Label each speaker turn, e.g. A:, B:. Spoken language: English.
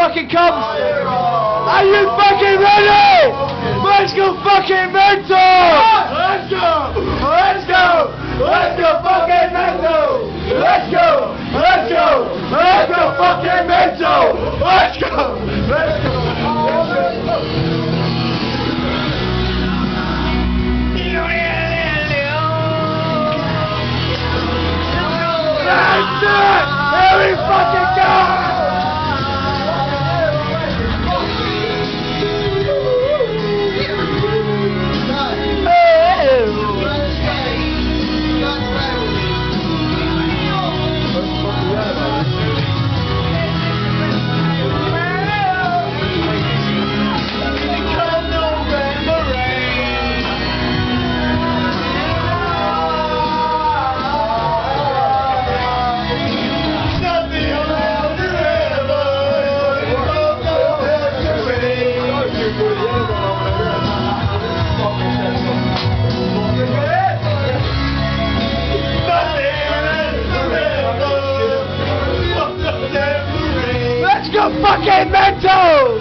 A: fucking cunts! Are you fucking ready? Let's go fucking mental! Let's go! Let's go! Let's go fucking mental! Let's go! Let's go! Let's go fucking mental! Let's go! Let's go! That's it! Here we fucking go! Let's go fucking mental!